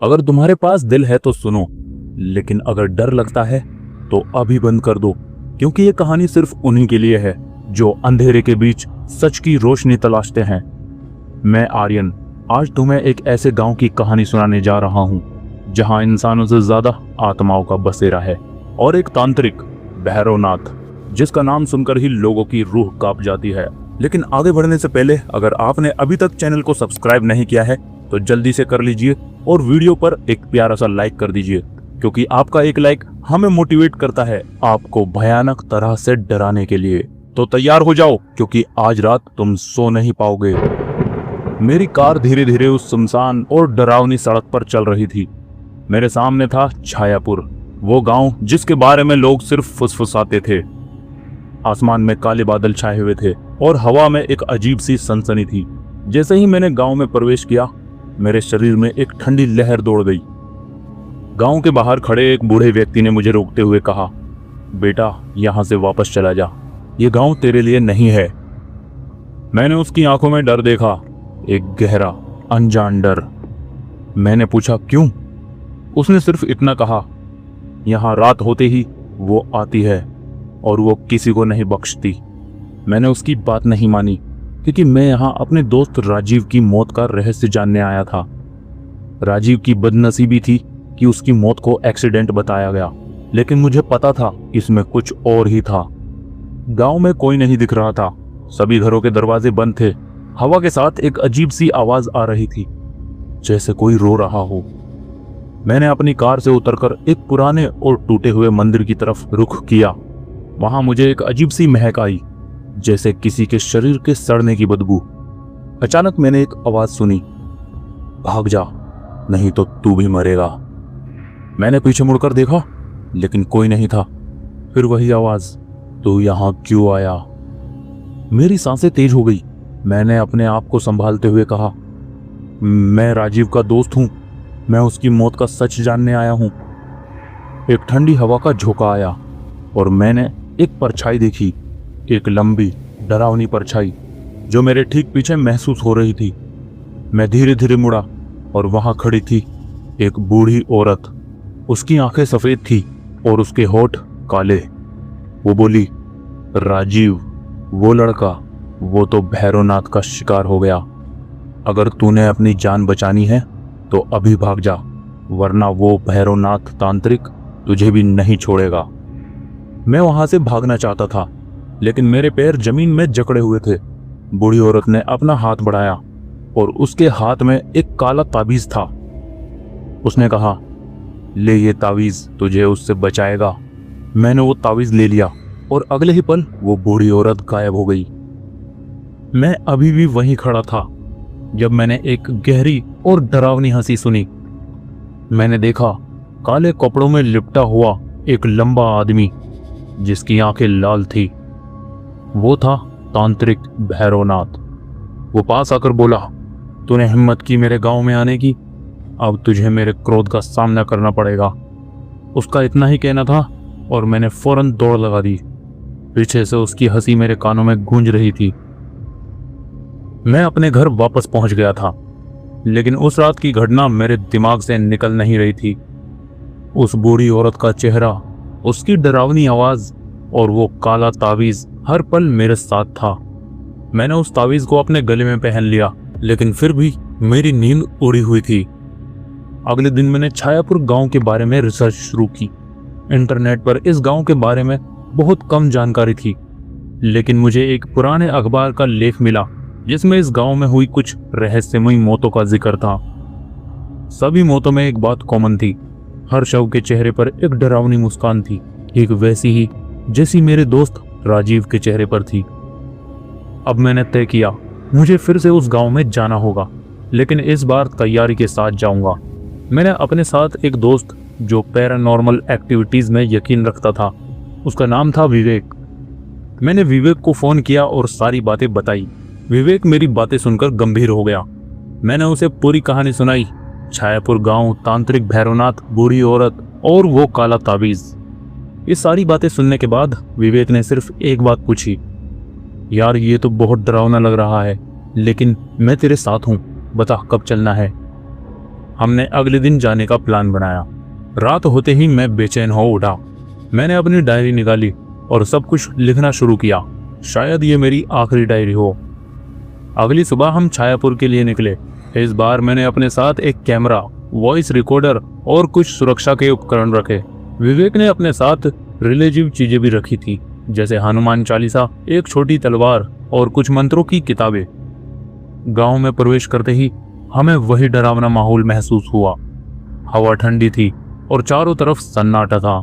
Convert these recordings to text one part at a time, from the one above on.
अगर तुम्हारे पास दिल है तो सुनो, लेकिन अगर डर लगता है तो अभी बंद कर दो, क्योंकि ये कहानी सिर्फ उन्हीं के लिए है जो अंधेरे के बीच सच की रोशनी तलाशते हैं। मैं आर्यन आज तुम्हें एक ऐसे गांव की कहानी सुनाने जा रहा हूं जहां इंसानों से ज्यादा आत्माओं का बसेरा है, और एक तांत्रिक भैरवनाथ जिसका नाम सुनकर ही लोगों की रूह कांप जाती है। लेकिन आगे बढ़ने से पहले अगर आपने अभी तक चैनल को सब्सक्राइब नहीं किया है तो जल्दी से कर लीजिए और वीडियो पर एक प्यारा सा लाइक कर दीजिए, क्योंकि आपका एक लाइक हमें मोटिवेट करता है आपको भयानक तरह से डराने के लिए। तो तैयार हो जाओ, क्योंकि आज रात तुम सो नहीं पाओगे। मेरी कार धीरे धीरे उस सुनसान और डरावनी सड़क पर चल रही थी। मेरे सामने था छायापुर, वो गांव जिसके बारे में लोग सिर्फ फुसफुसाते थे। आसमान में काले बादल छाए हुए थे और हवा में एक अजीब सी सनसनी थी। जैसे ही मैंने गांव में प्रवेश किया, मेरे शरीर में एक ठंडी लहर दौड़ गई। गांव के बाहर खड़े एक बूढ़े व्यक्ति ने मुझे रोकते हुए कहा, बेटा यहां से वापस चला जा, ये गांव तेरे लिए नहीं है। मैंने उसकी आंखों में डर देखा, एक गहरा अनजान डर। मैंने पूछा क्यों? उसने सिर्फ इतना कहा, यहां रात होते ही वो आती है और वो किसी को नहीं बख्शती। मैंने उसकी बात नहीं मानी, क्योंकि मैं यहाँ अपने दोस्त राजीव की मौत का रहस्य जानने आया था। राजीव की बदनसीबी थी कि उसकी मौत को एक्सीडेंट बताया गया, लेकिन मुझे पता था इसमें कुछ और ही था। गांव में कोई नहीं दिख रहा था, सभी घरों के दरवाजे बंद थे। हवा के साथ एक अजीब सी आवाज आ रही थी, जैसे कोई रो रहा हो। मैंने अपनी कार से उतरकर एक पुराने और टूटे हुए मंदिर की तरफ रुख किया। वहां मुझे एक अजीब सी महक आई, जैसे किसी के शरीर के सड़ने की बदबू। अचानक मैंने एक आवाज सुनी, भाग जा, नहीं तो तू भी मरेगा। मैंने पीछे मुड़कर देखा, लेकिन कोई नहीं था। फिर वही आवाज, तू यहां क्यों आया? मेरी सांसें तेज हो गई। मैंने अपने आप को संभालते हुए कहा, मैं राजीव का दोस्त हूं, मैं उसकी मौत का सच जानने आया हूं। एक ठंडी हवा का झोंका आया और मैंने एक परछाई देखी, एक लंबी डरावनी परछाई जो मेरे ठीक पीछे महसूस हो रही थी। मैं धीरे धीरे मुड़ा और वहां खड़ी थी एक बूढ़ी औरत। उसकी आंखें सफेद थी और उसके होठ काले। वो बोली, राजीव, वो लड़का, वो तो भैरवनाथ का शिकार हो गया। अगर तूने अपनी जान बचानी है तो अभी भाग जा, वरना वो भैरवनाथ तांत्रिक तुझे भी नहीं छोड़ेगा। मैं वहां से भागना चाहता था, लेकिन मेरे पैर जमीन में जकड़े हुए थे। बूढ़ी औरत ने अपना हाथ बढ़ाया और उसके हाथ में एक काला ताबीज था। उसने कहा, ले ये ताबीज तुझे उससे बचाएगा। मैंने वो ताबीज ले लिया और अगले ही पल वो बूढ़ी औरत गायब हो गई। मैं अभी भी वहीं खड़ा था जब मैंने एक गहरी और डरावनी हंसी सुनी। मैंने देखा काले कपड़ों में लिपटा हुआ एक लंबा आदमी जिसकी आंखें लाल थी। वो था तांत्रिक भैरवनाथ। वो पास आकर बोला, तूने हिम्मत की मेरे गांव में आने की, अब तुझे मेरे क्रोध का सामना करना पड़ेगा। उसका इतना ही कहना था और मैंने फौरन दौड़ लगा दी। पीछे से उसकी हंसी मेरे कानों में गूंज रही थी। मैं अपने घर वापस पहुंच गया था, लेकिन उस रात की घटना मेरे दिमाग से निकल नहीं रही थी। उस बूढ़ी औरत का चेहरा, उसकी डरावनी आवाज और वो काला तावीज हर पल मेरे साथ था। मैंने उस तावीज को अपने गले में पहन लिया, लेकिन फिर भी मेरी नींद उड़ी हुई थी। अगले दिन मैंने छायापुर गांव के बारे में रिसर्च शुरू की। इंटरनेट पर इस गांव के बारे में बहुत कम जानकारी थी, लेकिन मुझे एक पुराने अखबार का लेख मिला जिसमें इस गांव में हुई कुछ रहस्यमयी मौतों का जिक्र था। सभी मौतों में एक बात कॉमन थी, हर शव के चेहरे पर एक डरावनी मुस्कान थी, एक वैसी ही जैसी मेरे दोस्त राजीव के चेहरे पर थी। अब मैंने तय किया, मुझे फिर से उस गांव में जाना होगा, लेकिन इस बार तैयारी के साथ जाऊंगा। मैंने अपने साथ एक दोस्त जो पैरानॉर्मल एक्टिविटीज में यकीन रखता था, उसका नाम था विवेक। मैंने विवेक को फोन किया और सारी बातें बताई। विवेक मेरी बातें सुनकर गंभीर हो गया। मैंने उसे पूरी कहानी सुनाई, छायापुर गांव, तांत्रिक भैरवनाथ, बूढ़ी औरत और वो काला ताबीज। ये सारी बातें सुनने के बाद विवेक ने सिर्फ एक बात पूछी, यार ये तो बहुत डरावना लग रहा है, लेकिन मैं तेरे साथ हूँ, बता कब चलना है। हमने अगले दिन जाने का प्लान बनाया। रात होते ही मैं बेचैन हो उठा। मैंने अपनी डायरी निकाली और सब कुछ लिखना शुरू किया। शायद ये मेरी आखिरी डायरी हो। अगली सुबह हम छायापुर के लिए निकले। इस बार मैंने अपने साथ एक कैमरा, वॉइस रिकॉर्डर और कुछ सुरक्षा के उपकरण रखे। विवेक ने अपने साथ रिलेटिव चीजें भी रखी थी, जैसे हनुमान चालीसा, एक छोटी तलवार और कुछ मंत्रों की किताबें। गांव में प्रवेश करते ही हमें वही डरावना माहौल महसूस हुआ। हवा ठंडी थी और चारों तरफ सन्नाटा था।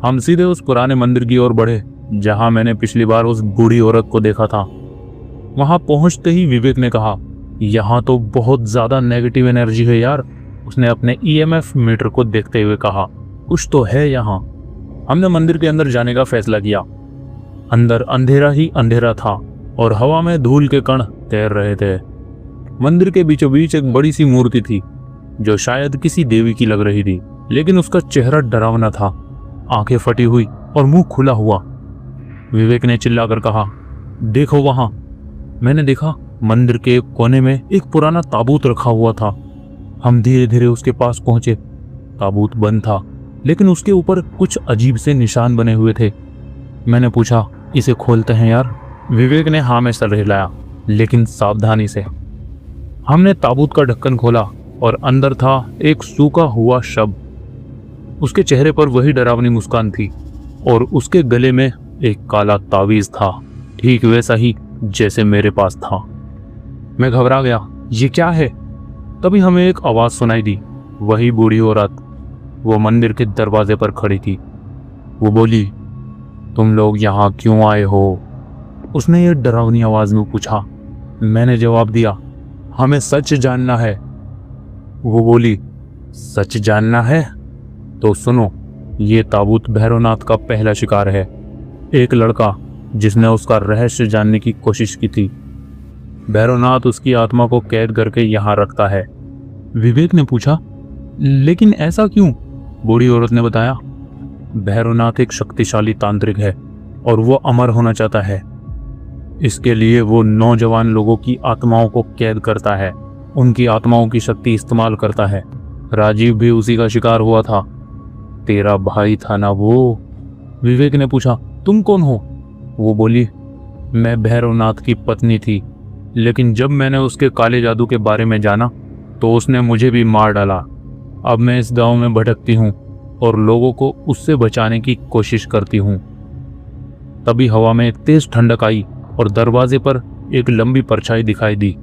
हम सीधे उस पुराने मंदिर की ओर बढ़े जहां मैंने पिछली बार उस बूढ़ी औरत को देखा था। वहां पहुंचते ही विवेक ने कहा, यहाँ तो बहुत ज्यादा नेगेटिव एनर्जी है यार। उसने अपने ईएमएफ मीटर को देखते हुए कहा, कुछ तो है यहाँ। हमने मंदिर के अंदर जाने का फैसला किया। अंदर अंधेरा ही अंधेरा था और हवा में धूल के कण तैर रहे थे। मंदिर के बीचों बीच एक बड़ी सी मूर्ति थी जो शायद किसी देवी की लग रही थी, लेकिन उसका चेहरा डरावना था, आंखें फटी हुई और मुंह खुला हुआ। विवेक ने चिल्लाकर कहा, देखो वहां। मैंने देखा, मंदिर के एक कोने में एक पुराना ताबूत रखा हुआ था। हम धीरे धीरे उसके पास पहुंचे। ताबूत बंद था, लेकिन उसके ऊपर कुछ अजीब से निशान बने हुए थे। मैंने पूछा, इसे खोलते हैं यार? विवेक ने हाँ में सर हिलाया, लेकिन सावधानी से। हमने ताबूत का ढक्कन खोला और अंदर था एक सूखा हुआ शव। उसके चेहरे पर वही डरावनी मुस्कान थी और उसके गले में एक काला तावीज था, ठीक वैसा ही जैसे मेरे पास था। मैं घबरा गया, ये क्या है? तभी हमें एक आवाज सुनाई दी। वही बूढ़ी औरत, वो मंदिर के दरवाजे पर खड़ी थी। वो बोली, तुम लोग यहाँ क्यों आए हो? उसने ये डरावनी आवाज में पूछा। मैंने जवाब दिया, हमें सच जानना है। वो बोली, सच जानना है? तो सुनो, ये ताबूत भैरवनाथ का पहला शिकार है। एक लड़का जिसने उसका रहस्य जानने की कोशिश की थी। भैरवनाथ उसकी आत्मा को कैद करके यहाँ रखता है। विवेक ने पूछा, लेकिन ऐसा क्यों? बूढ़ी औरत ने बताया, भैरवनाथ एक शक्तिशाली तांत्रिक है और वो अमर होना चाहता है। इसके लिए वो नौजवान लोगों की आत्माओं को कैद करता है, उनकी आत्माओं की शक्ति इस्तेमाल करता है। राजीव भी उसी का शिकार हुआ था। तेरा भाई था ना वो? विवेक ने पूछा, तुम कौन हो? वो बोली, मैं भैरवनाथ की पत्नी थी, लेकिन जब मैंने उसके काले जादू के बारे में जाना तो उसने मुझे भी मार डाला। अब मैं इस गांव में भटकती हूँ और लोगों को उससे बचाने की कोशिश करती हूँ। तभी हवा में तेज ठंडक आई और दरवाजे पर एक लंबी परछाई दिखाई दी।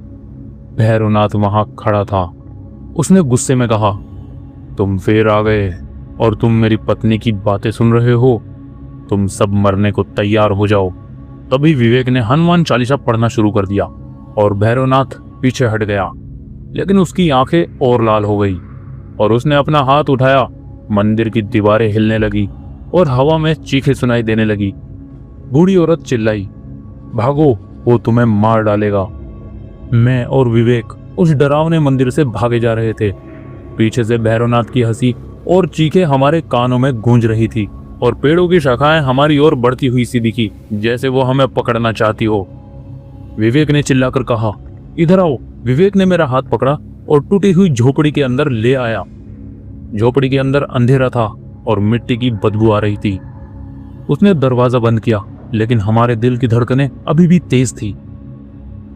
भैरवनाथ वहां खड़ा था। उसने गुस्से में कहा, तुम फिर आ गए और तुम मेरी पत्नी की बातें सुन रहे हो? तुम सब मरने को तैयार हो जाओ। तभी विवेक ने हनुमान चालीसा पढ़ना शुरू कर दिया और भैरवनाथ पीछे हट गया, लेकिन उसकी आंखें और लाल हो गई और उसने अपना हाथ उठाया। मंदिर की दीवारें हिलने लगी और हवा में चीखें सुनाई देने लगी। बूढ़ी औरत चिल्लाई, भागो, वो तुम्हें मार डालेगा। मैं और विवेक उस डरावने मंदिर से भागे जा रहे थे। पीछे से भैरवनाथ की हंसी और चीखें हमारे कानों में गूंज रही थी और पेड़ों की शाखाएं हमारी ओर बढ़ती हुई सी दिखी, जैसे वो हमें पकड़ना चाहती हो। विवेक ने चिल्लाकर कहा, इधर आओ। विवेक ने मेरा हाथ पकड़ा और टूटी हुई झोपड़ी के अंदर ले आया। झोपड़ी के अंदर अंधेरा था और मिट्टी की बदबू आ रही थी। उसने दरवाजा बंद किया, लेकिन हमारे दिल की धड़कनें अभी भी तेज थी।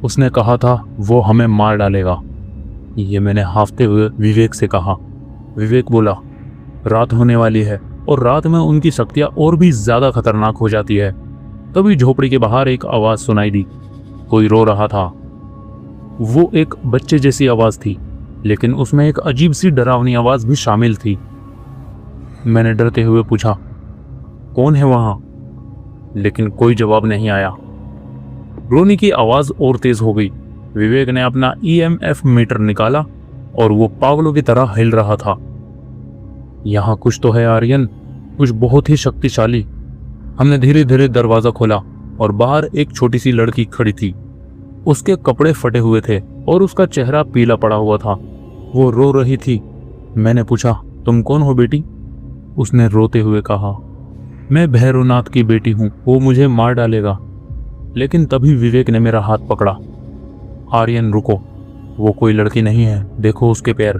उसने कहा था वो हमें मार डालेगा। ये मैंने हाफते हुए विवेक से कहा। विवेक बोला, रात होने वाली है और रात में उनकी शक्तियां और भी ज्यादा खतरनाक हो जाती है। तभी झोपड़ी के बाहर एक आवाज सुनाई दी। कोई रो रहा था। वो एक बच्चे जैसी आवाज थी, लेकिन उसमें एक अजीब सी डरावनी आवाज भी शामिल थी। मैंने डरते हुए पूछा, कौन है वहां? लेकिन कोई जवाब नहीं आया। रोनी की आवाज और तेज हो गई। विवेक ने अपना ईएमएफ मीटर निकाला और वो पागलों की तरह हिल रहा था। यहाँ कुछ तो है आर्यन, कुछ बहुत ही शक्तिशाली। हमने धीरे धीरे दरवाजा खोला और बाहर एक छोटी सी लड़की खड़ी थी। उसके कपड़े फटे हुए थे और उसका चेहरा पीला पड़ा हुआ था। वो रो रही थी। मैंने पूछा, तुम कौन हो बेटी? उसने रोते हुए कहा, मैं भैरवनाथ की बेटी हूँ, वो मुझे मार डालेगा। लेकिन तभी विवेक ने मेरा हाथ पकड़ा। आर्यन रुको, वो कोई लड़की नहीं है, देखो उसके पैर।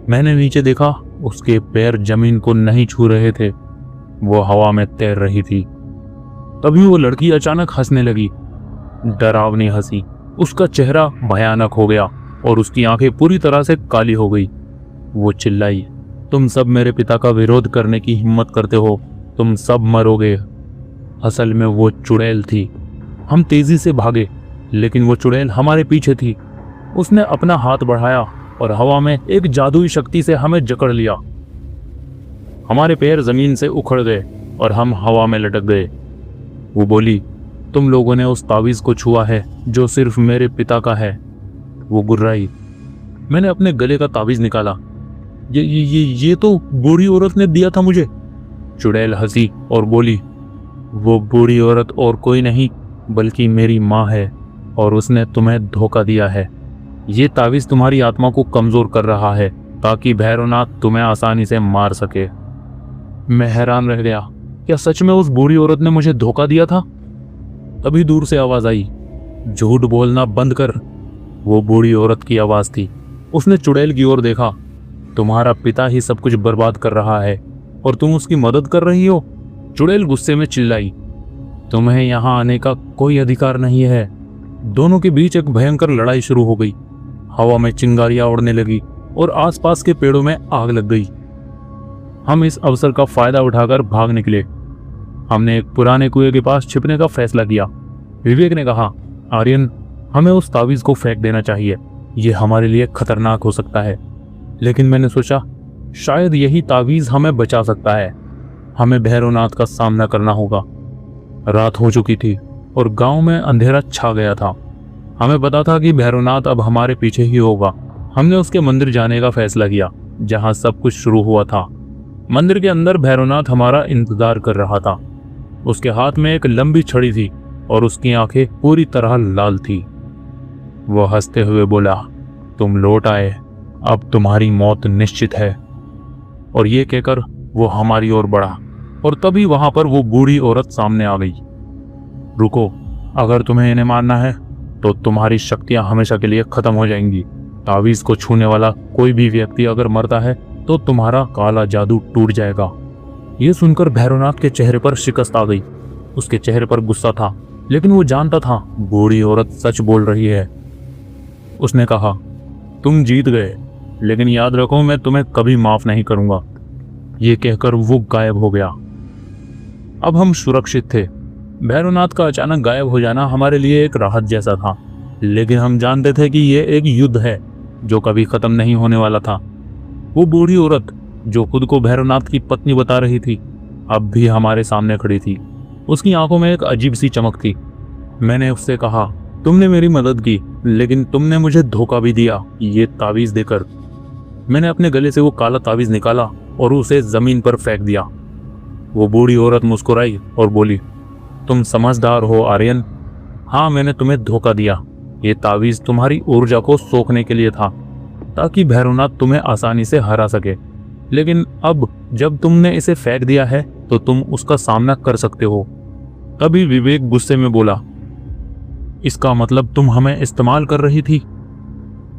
मैंने नीचे देखा, उसके पैर जमीन को नहीं छू रहे थे, वो हवा में तैर रही थी। तभी वो लड़की अचानक हंसने लगी, डरावनी हंसी। उसका चेहरा भयानक हो गया और उसकी आंखें पूरी तरह से काली हो गई। वो चिल्लाई, तुम सब मेरे पिता का विरोध करने की हिम्मत करते हो, तुम सब मरोगे। असल में वो चुड़ैल थी। हम तेजी से भागे, लेकिन वो चुड़ैल हमारे पीछे थी। उसने अपना हाथ बढ़ाया और हवा में एक जादुई शक्ति से हमें जकड़ लिया। हमारे पैर जमीन से उखड़ गए और हम हवा में लटक गए। वो बोली, तुम लोगों ने उस तावीज को छुआ है जो सिर्फ मेरे पिता का है। वो गुर्राई। मैंने अपने गले का तावीज निकाला। ये तो बूढ़ी औरत ने दिया था मुझे। चुड़ैल हंसी और बोली, वो बूढ़ी औरत और कोई नहीं बल्कि मेरी माँ है और उसने तुम्हें धोखा दिया है। ये तावीज तुम्हारी आत्मा को कमजोर कर रहा है ताकि भैरवनाथ तुम्हें आसानी से मार सके। मैं हैरान रह गया, क्या सच में उस बूढ़ी औरत ने मुझे धोखा दिया था? तभी दूर से आवाज आई, झूठ बोलना बंद कर। वो बूढ़ी औरत की आवाज थी। उसने चुड़ैल की ओर देखा। तुम्हारा पिता ही सब कुछ बर्बाद कर रहा है और तुम उसकी मदद कर रही हो। चुड़ैल गुस्से में चिल्लाई, तुम्हें यहाँ आने का कोई अधिकार नहीं है। दोनों के बीच एक भयंकर लड़ाई शुरू हो गई। हवा में चिंगारियां उड़ने लगी और आसपास के पेड़ों में आग लग गई। हम इस अवसर का फायदा उठाकर भाग निकले। हमने एक पुराने कुएं के पास छिपने का फैसला किया। विवेक ने कहा, आर्यन, हमें उस तावीज को फेंक देना चाहिए, ये हमारे लिए खतरनाक हो सकता है। लेकिन मैंने सोचा, शायद यही तावीज हमें बचा सकता है। हमें भैरवनाथ का सामना करना होगा। रात हो चुकी थी और गांव में अंधेरा छा गया था। हमें पता था कि भैरवनाथ अब हमारे पीछे ही होगा। हमने उसके मंदिर जाने का फैसला किया जहां सब कुछ शुरू हुआ था। मंदिर के अंदर भैरवनाथ हमारा इंतजार कर रहा था। उसके हाथ में एक लंबी छड़ी थी और उसकी आंखें पूरी तरह लाल थी। वह हंसते हुए बोला, तुम लौट आए, अब तुम्हारी मौत निश्चित है। और ये कहकर वो हमारी ओर बढ़ा और तभी वहां पर वो बूढ़ी औरत सामने आ गई। रुको, अगर तुम्हें इन्हें मारना है तो तुम्हारी शक्तियां हमेशा के लिए खत्म हो जाएंगी। तावीज को छूने वाला कोई भी व्यक्ति अगर मरता है तो तुम्हारा काला जादू टूट जाएगा। ये सुनकर भैरवनाथ के चेहरे पर शिकस्त आ गई। उसके चेहरे पर गुस्सा था, लेकिन वो जानता था बूढ़ी औरत सच बोल रही है। उसने कहा, तुम जीत गए, लेकिन याद रखो मैं तुम्हें कभी माफ नहीं करूंगा। ये कहकर वो गायब हो गया। अब हम सुरक्षित थे। भैरवनाथ का अचानक गायब हो जाना हमारे लिए एक राहत जैसा था, लेकिन हम जानते थे कि ये एक युद्ध है जो कभी खत्म नहीं होने वाला था। वो बूढ़ी औरत जो खुद को भैरवनाथ की पत्नी बता रही थी, अब भी हमारे सामने खड़ी थी। उसकी आंखों में एक अजीब सी चमक थी। मैंने उससे कहा, तुमने मेरी मदद की, लेकिन तुमने मुझे धोखा भी दिया ये तावीज देकर। मैंने अपने गले से वो काला तावीज निकाला और उसे जमीन पर फेंक दिया। वो बूढ़ी औरत मुस्कुराई और बोली, तुम समझदार हो आर्यन। हाँ, मैंने तुम्हें धोखा दिया। ये तावीज तुम्हारी ऊर्जा को सोखने के लिए था ताकि भैरवनाथ तुम्हें आसानी से हरा सके, लेकिन अब जब तुमने इसे फेंक दिया है तो तुम उसका सामना कर सकते हो। तभी विवेक गुस्से में बोला, इसका मतलब तुम हमें इस्तेमाल कर रही थी?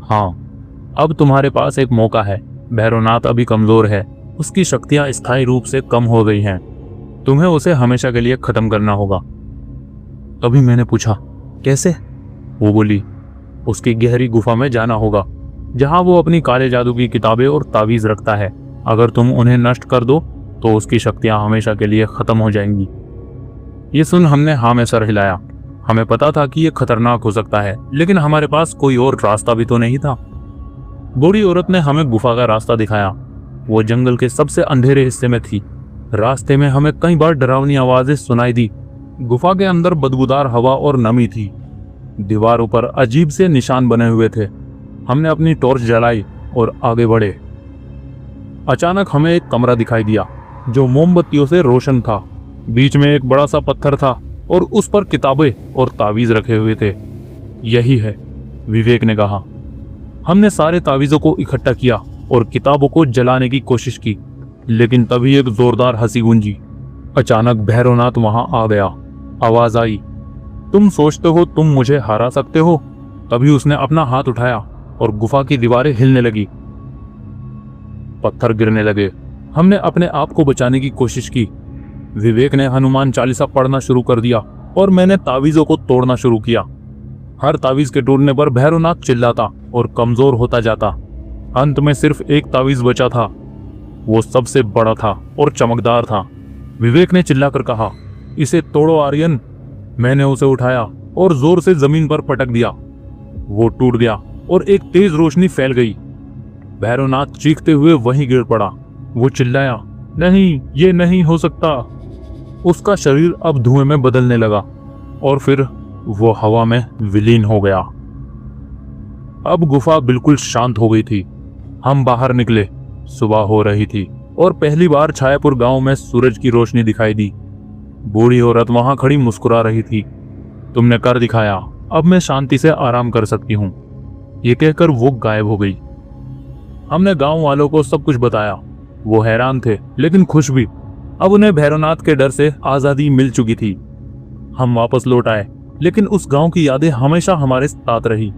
हाँ, अब तुम्हारे पास एक मौका है। भैरवनाथ अभी कमजोर है, उसकी शक्तियां स्थायी रूप से कम हो गई हैं। तुम्हें उसे हमेशा के लिए खत्म करना होगा। तभी मैंने पूछा, कैसे? वो बोली, उसकी गहरी गुफा में जाना होगा जहां वो अपनी काले जादू की किताबें और तावीज रखता है। अगर तुम उन्हें नष्ट कर दो तो उसकी शक्तियां हमेशा के लिए खत्म हो जाएंगी। ये सुन हमने हाँ में सर हिलाया। हमें पता था कि यह खतरनाक हो सकता है, लेकिन हमारे पास कोई और रास्ता भी तो नहीं था। बूढ़ी औरत ने हमें गुफा का रास्ता दिखाया। वो जंगल के सबसे अंधेरे हिस्से में थी। रास्ते में हमें कई बार डरावनी आवाजें सुनाई दी। गुफा के अंदर बदबूदार हवा और नमी थी। दीवारों पर अजीब से निशान बने हुए थे। हमने अपनी टॉर्च जलाई और आगे बढ़े। अचानक हमें एक कमरा दिखाई दिया जो मोमबत्तियों से रोशन था। बीच में एक बड़ा सा पत्थर था और उस पर किताबें और तावीज रखे हुए थे। यही है, विवेक ने कहा। हमने सारे तावीजों को इकट्ठा किया और किताबों को जलाने की कोशिश की, लेकिन तभी एक जोरदार हंसी गूंजी। अचानक भैरवनाथ वहां आ गया। आवाज आई, तुम सोचते हो तुम मुझे हरा सकते हो? तभी उसने अपना हाथ उठाया और गुफा की दीवारें हिलने लगी। पत्थर गिरने लगे। हमने अपने आप को बचाने की कोशिश की। विवेक ने हनुमान चालीसा पढ़ना शुरू कर दिया और मैंने तावीजों को तोड़ना शुरू किया। हर तावीज के टूटने पर भैरवनाथ चिल्लाता और कमजोर होता जाता। अंत में सिर्फ एक तावीज बचा था। वो सबसे बड़ा था और चमकदार था। विवेक ने चिल्लाकर कहा, इसे तोड़ो आर्यन। मैंने उसे उठाया और जोर से जमीन पर पटक दिया। वो टूट गया और एक तेज रोशनी फैल गई। भैरवनाथ चीखते हुए वहीं गिर पड़ा। वो चिल्लाया, नहीं, ये नहीं हो सकता। उसका शरीर अब धुएं में बदलने लगा और फिर वो हवा में विलीन हो गया। अब गुफा बिल्कुल शांत हो गई थी। हम बाहर निकले। सुबह हो रही थी और पहली बार छायापुर गांव में सूरज की रोशनी दिखाई दी। बूढ़ी औरत वहां खड़ी मुस्कुरा रही थी। तुमने कर दिखाया, अब मैं शांति से आराम कर सकती हूँ। ये कहकर वो गायब हो गई। हमने गांव वालों को सब कुछ बताया। वो हैरान थे लेकिन खुश भी। अब उन्हें भैरवनाथ के डर से आजादी मिल चुकी थी। हम वापस लौट आए, लेकिन उस गांव की यादें हमेशा हमारे साथ रही।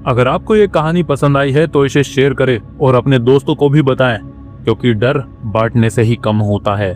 अगर आपको ये कहानी पसंद आई है तो इसे शेयर करें और अपने दोस्तों को भी बताएं, क्योंकि डर बांटने से ही कम होता है।